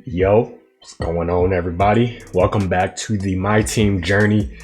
Yo, what's going on, everybody? Welcome back to the Myteam journey.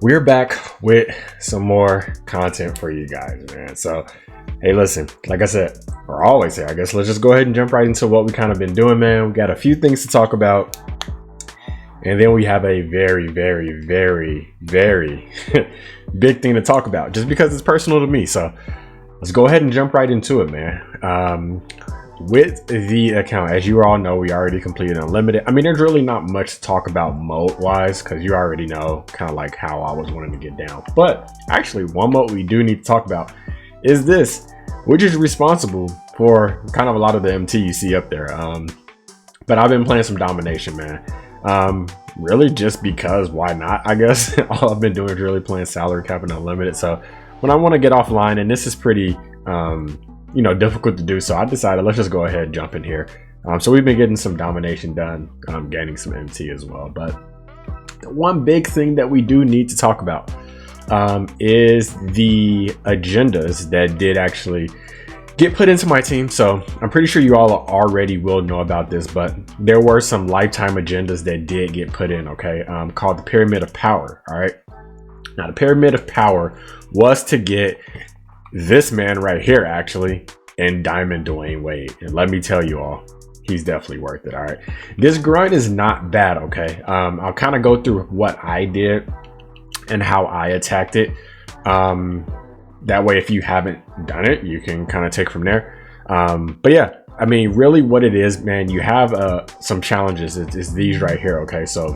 We're back with some more content for you guys, man. So, hey, listen, like I said, or always say, I guess let's just go ahead and jump right into what we kind of been doing, man. We got a few things to talk about, and then we have a very big thing to talk about, just because it's personal to me. So, let's go ahead and jump right into it, man. With the account, as you all know, we already completed unlimited. I mean, there's really not much to talk about mode wise, because you already know kind of like how I was wanting to get down. But actually, one mode we do need to talk about is this, which is responsible for kind of a lot of the MT you see up there. But I've been playing some domination, man. Really just because, why not, I guess. All I've been doing is really playing salary cap and unlimited. So when I want to get offline, and this is pretty difficult to do, so I decided let's just go ahead and jump in here. So we've been getting some domination done, gaining some MT as well. But one big thing that we do need to talk about is the agendas that did actually get put into my team. So I'm pretty sure you all already will know about this, but there were some lifetime agendas that did get put in, okay, called the Pyramid of Power. All right, now the Pyramid of Power was to get this man right here, actually, in Diamond Dwayne Wade. And let me tell you all, he's definitely worth it. All right, this grind is not bad. Okay, I'll kind of go through what I did and how I attacked it. That way, if you haven't done it, you can kind of take from there. But yeah, I mean, really what it is, man, you have some challenges. It's these right here. Okay, so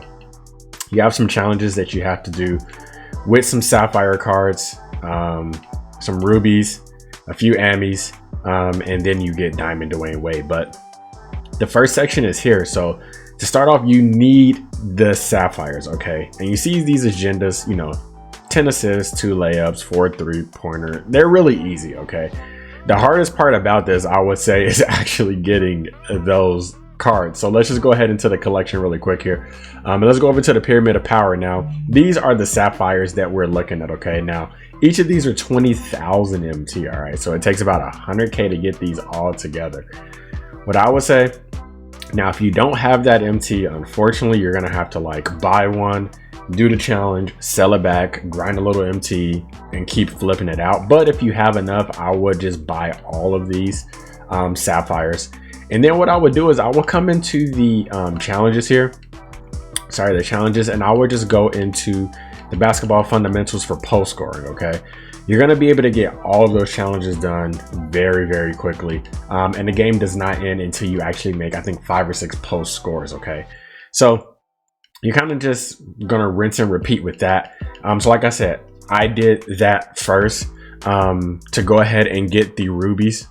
you have some challenges that you have to do with some sapphire cards, some rubies, a few ammies, and then you get Diamond Dwayne Wade. But the first section is here. So to start off, you need the sapphires, okay? And you see these agendas, 10 assists, 2 layups, 4 3-pointer. They're really easy, okay? The hardest part about this, I would say, is actually getting those cards. So let's just go ahead into the collection really quick here. And let's go over to the Pyramid of Power now. These are the sapphires that we're looking at, okay? Now, each of these are 20,000 MT, all right? So it takes about 100K to get these all together. What I would say, now, if you don't have that MT, unfortunately, you're gonna have to like buy one, do the challenge, sell it back, grind a little MT, and keep flipping it out. But if you have enough, I would just buy all of these sapphires. And then what I would do is I would come into the challenges here. Sorry, the challenges, and I would just go into the basketball fundamentals for post scoring, okay? You're gonna be able to get all of those challenges done very quickly. And the game does not end until you actually make, I think, 5 or 6 post scores, okay? So you're kind of just gonna rinse and repeat with that. So like I said, I did that first to go ahead and get the rubies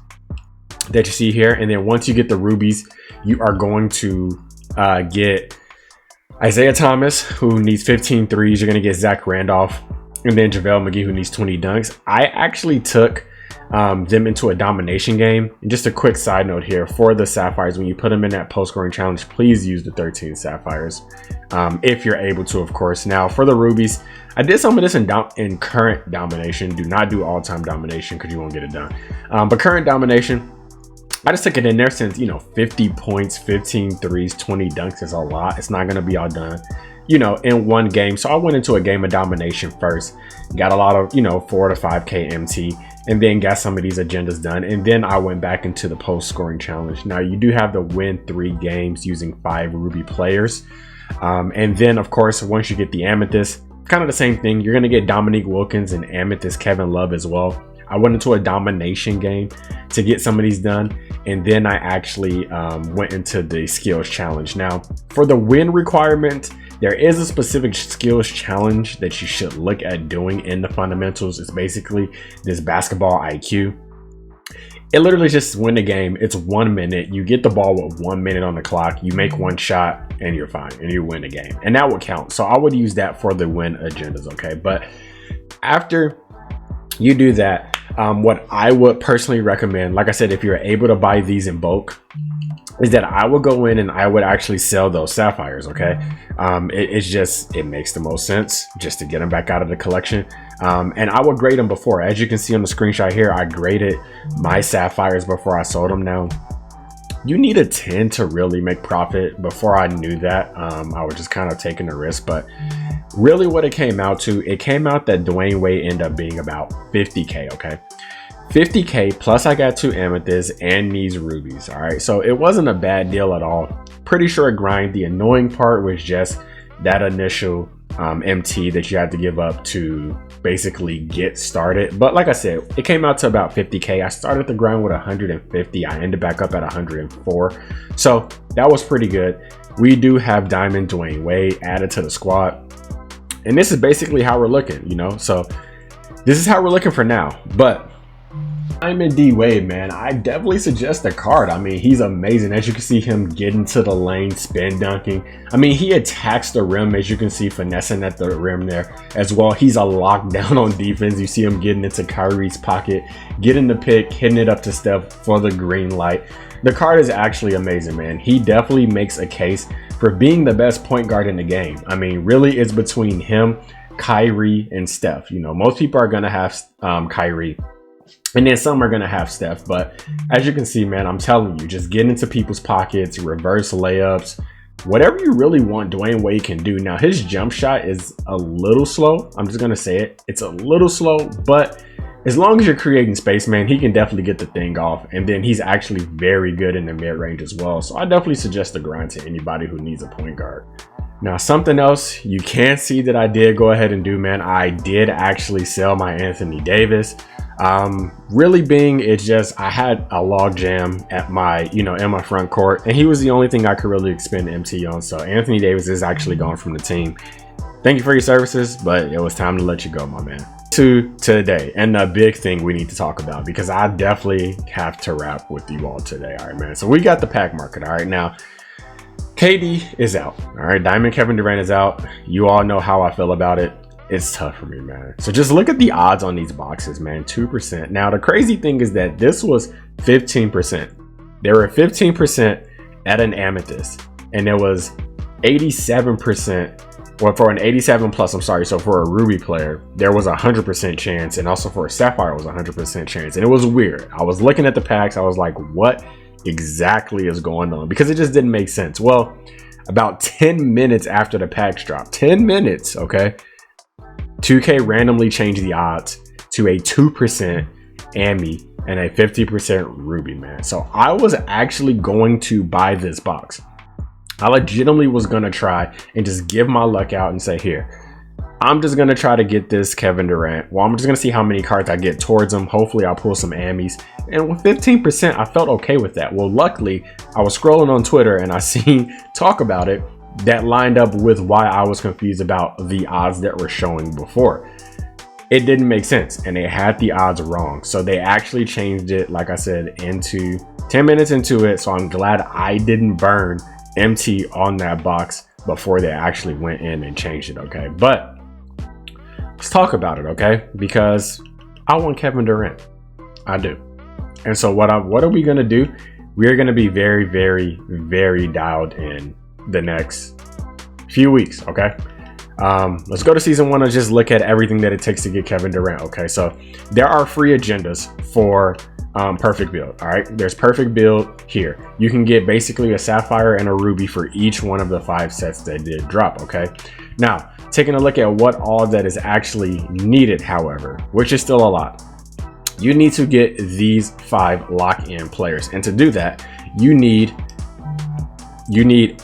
that you see here. And then once you get the rubies, you are going to get Isaiah Thomas, who needs 15 threes. You're going to get Zach Randolph, and then JaVale McGee, who needs 20 dunks. I actually took them into a domination game. And just a quick side note here for the sapphires, when you put them in that post scoring challenge, please use the 13 sapphires if you're able to, of course. Now for the rubies, I did some of this in current domination. Do not do all-time domination because you won't get it done. But current domination, I just took it in there since, 50 points, 15 threes, 20 dunks is a lot. It's not going to be all done, in one game. So I went into a game of domination first, got a lot of, 4 to 5K MT, and then got some of these agendas done. And then I went back into the post scoring challenge. Now you do have to win 3 games using 5 Ruby players. And then of course, once you get the Amethyst, kind of the same thing. You're going to get Dominique Wilkins and Amethyst Kevin Love as well. I went into a domination game to get some of these done, and then I actually went into the skills challenge. Now for the win requirement, there is a specific skills challenge that you should look at doing in the fundamentals. It's basically this basketball IQ. It literally just win the game. It's 1 minute. You get the ball with 1 minute on the clock. You make one shot and you're fine, and you win the game, and that would count. So I would use that for the win agendas, okay? But after you do that, what I would personally recommend, like I said, if you're able to buy these in bulk, is that I would go in and I would actually sell those sapphires, okay? It makes the most sense just to get them back out of the collection. And I would grade them before. As you can see on the screenshot here, I graded my sapphires before I sold them. Now You need a 10 to really make profit. Before I knew that, I was just kind of taking a risk. But really what it came out to, it came out that Dwayne Wade ended up being about 50K, okay? 50K plus I got 2 amethysts and these rubies. All right, so it wasn't a bad deal at all. Pretty short grind. The annoying part was just that initial MT that you had to give up to basically get started. But like I said, it came out to about 50K. I started the grind with 150. I ended back up at 104. So that was pretty good. We do have Diamond Dwayne Wade added to the squad. And this is basically how we're looking, you know? So this is how we're looking for now. But Diamond D Wade, man, I definitely suggest the card. I mean, he's amazing. As you can see him getting to the lane, spin dunking. I mean, he attacks the rim, as you can see, finessing at the rim there as well. He's a lockdown on defense. You see him getting into Kyrie's pocket, getting the pick, hitting it up to Steph for the green light. The card is actually amazing, man. He definitely makes a case for being the best point guard in the game. I mean, really, it's between him, Kyrie, and Steph. You know, most people are going to have Kyrie. And then some are going to have Steph. But as you can see, man, I'm telling you, just get into people's pockets, reverse layups, whatever you really want, Dwayne Wade can do. Now, his jump shot is a little slow. I'm just going to say it. It's a little slow, but as long as you're creating space, man, he can definitely get the thing off. And then he's actually very good in the mid-range as well. So I definitely suggest the grind to anybody who needs a point guard. Now, something else you can see that I did go ahead and do, man, I did actually sell my Anthony Davis. Really being, it's just I had a log jam at my, you know, in my front court, and he was the only thing I could really expend MT on. So Anthony Davis is actually gone from the team. Thank you for your services, but it was time to let you go, my man. To today, and the big thing we need to talk about, because I definitely have to wrap with you all today. All right, man. So we got the pack market. All right, now KD is out. All right, Diamond Kevin Durant is out. You all know how I feel about it. It's tough for me, man. So just look at the odds on these boxes, man. 2%. Now the crazy thing is that this was 15%. There were 15% at an amethyst, and there was 87%. Well, for an 87 plus, I'm sorry. So for a ruby player, there was 100% chance, and also for a sapphire was 100% chance. And it was weird. I was looking at the packs. I was like, what exactly is going on? Because it just didn't make sense. Well, about 10 minutes after the packs dropped, 10 minutes, okay, 2K randomly changed the odds to a 2% Ami and a 50% ruby, man. So I was actually going to buy this box. I legitimately was going to try and just give my luck out and say, here, I'm just going to try to get this Kevin Durant. Well, I'm just going to see how many cards I get towards him. Hopefully I'll pull some Amis. And with 15%, I felt okay with that. Well, luckily, I was scrolling on Twitter and I seen talk about it that lined up with why I was confused about the odds that were showing before. It didn't make sense, and they had the odds wrong. So they actually changed it, like I said, into 10 minutes into it. So I'm glad I didn't burn MT on that box before they actually went in and changed it, okay? But let's talk about it, okay? Because I want Kevin Durant. I do. And so what are we gonna do? We're gonna be very, very, very dialed in the next few weeks, okay? Let's go to season 1 and just look at everything that it takes to get Kevin Durant, okay? So there are free agendas for perfect build. All right, there's perfect build here. You can get basically a sapphire and a ruby for each one of the 5 sets that did drop. Okay, now taking a look at what all that is actually needed, however, which is still a lot, you need to get these 5 lock-in players, and to do that you need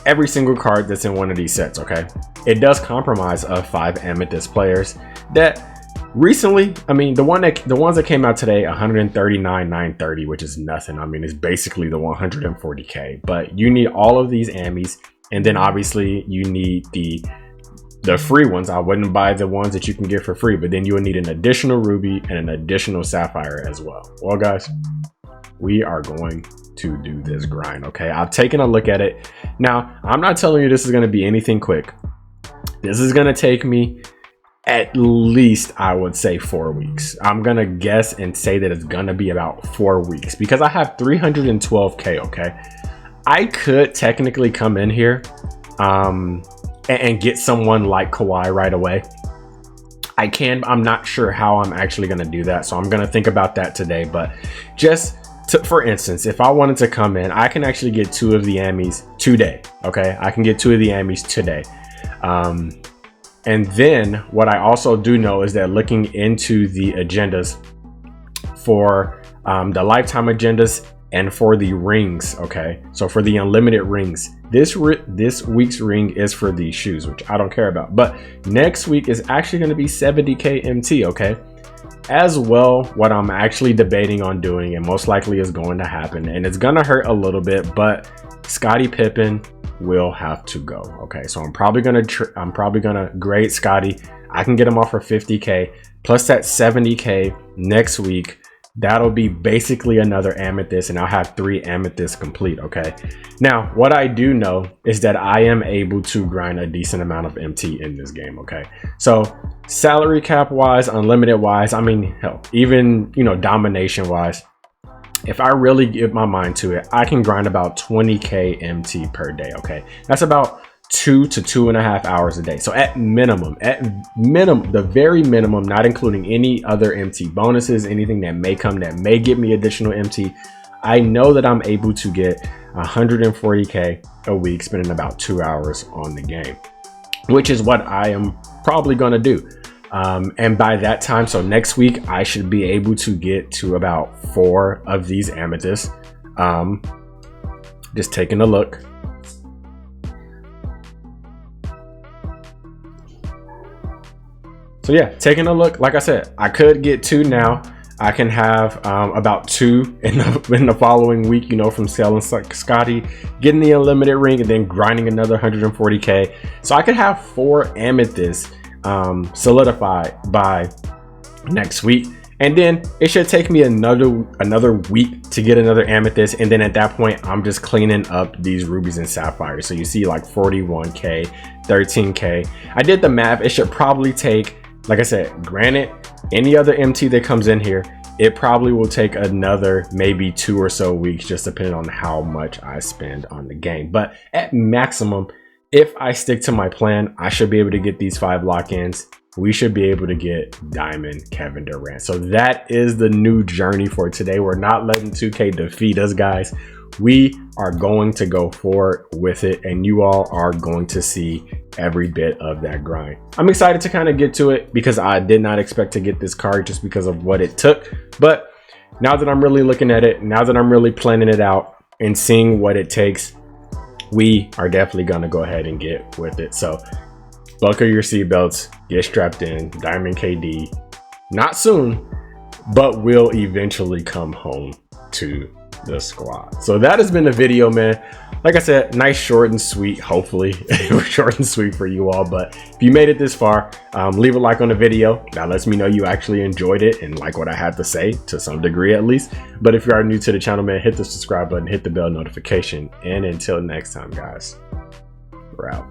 every single card that's in one of these sets. Okay, it does compromise of 5 amethyst players that recently, I mean, the ones that came out today, 139,930, which is nothing. I mean, it's basically the 140k. But you need all of these Amis, and then obviously you need the free ones. I wouldn't buy the ones that you can get for free, but then you would need an additional ruby and an additional sapphire as well. Well, guys, we are going to do this grind. Okay, I've taken a look at it. Now, I'm not telling you this is going to be anything quick. This is going to take me at least, I would say, 4 weeks. I'm gonna guess and say that it's gonna be about 4 weeks because I have 312k. Okay, I could technically come in here and get someone like Kawhi right away. I can. I'm not sure how I'm actually gonna do that, so I'm gonna think about that today. But just for instance, if I wanted to come in, I can actually get 2 of the Ammies today. Okay, I can get 2 of the Ammies today. And then what I also do know is that looking into the agendas for the lifetime agendas and for the rings, okay, so for the unlimited rings, this week's ring is for these shoes, which I don't care about, but next week is actually going to be 70k MT, okay. As well, what I'm actually debating on doing, and most likely is going to happen, and it's gonna hurt a little bit, but Scottie Pippen will have to go. Okay, so I'm probably gonna grade Scottie. I can get him off for 50k plus that 70k next week. That'll be basically another amethyst, and I'll have 3 amethysts complete. Okay, now what I do know is that I am able to grind a decent amount of MT in this game. Okay, so salary cap wise, unlimited wise, I mean, hell, even, you know, domination wise, if I really give my mind to it, I can grind about 20k MT per day. Okay, that's about 2 to 2.5 hours a day. So at minimum, the very minimum, not including any other MT bonuses, anything that may come that may give me additional MT, I know that I'm able to get 140k a week, spending about 2 hours on the game, which is what I am probably going to do. And by that time, so next week, I should be able to get to about 4 of these amethysts. Just taking a look. So yeah, taking a look, like I said, I could get 2 now. I can have about 2 in the following week, you know, from selling Scottie, getting the unlimited ring, and then grinding another 140k. So I could have 4 amethysts solidified by next week, and then it should take me another week to get another amethyst, and then at that point I'm just cleaning up these rubies and sapphires. So you see like 41k, 13k. I did the math. It should probably take, like I said, granted, any other MT that comes in here, it probably will take another maybe 2 or so weeks, just depending on how much I spend on the game. But at maximum, if I stick to my plan, I should be able to get these 5 lock-ins. We should be able to get Diamond Kevin Durant. So that is the new journey for today. We're not letting 2K defeat us, guys. We are going to go forward with it, and you all are going to see every bit of that grind. I'm excited to kind of get to it because I did not expect to get this card just because of what it took. But now that I'm really looking at it, now that I'm really planning it out and seeing what it takes, we are definitely going to go ahead and get with it. So buckle your seatbelts, get strapped in. Diamond KD, not soon, but will eventually come home to the squad. So that has been the video, man. Like I said, nice, short and sweet. Hopefully it was short and sweet for you all, but if you made it this far, leave a like on the video. That lets me know you actually enjoyed it and like what I had to say, to some degree at least. But if you are new to the channel, man, hit the subscribe button, hit the bell notification, and until next time, guys, we're out.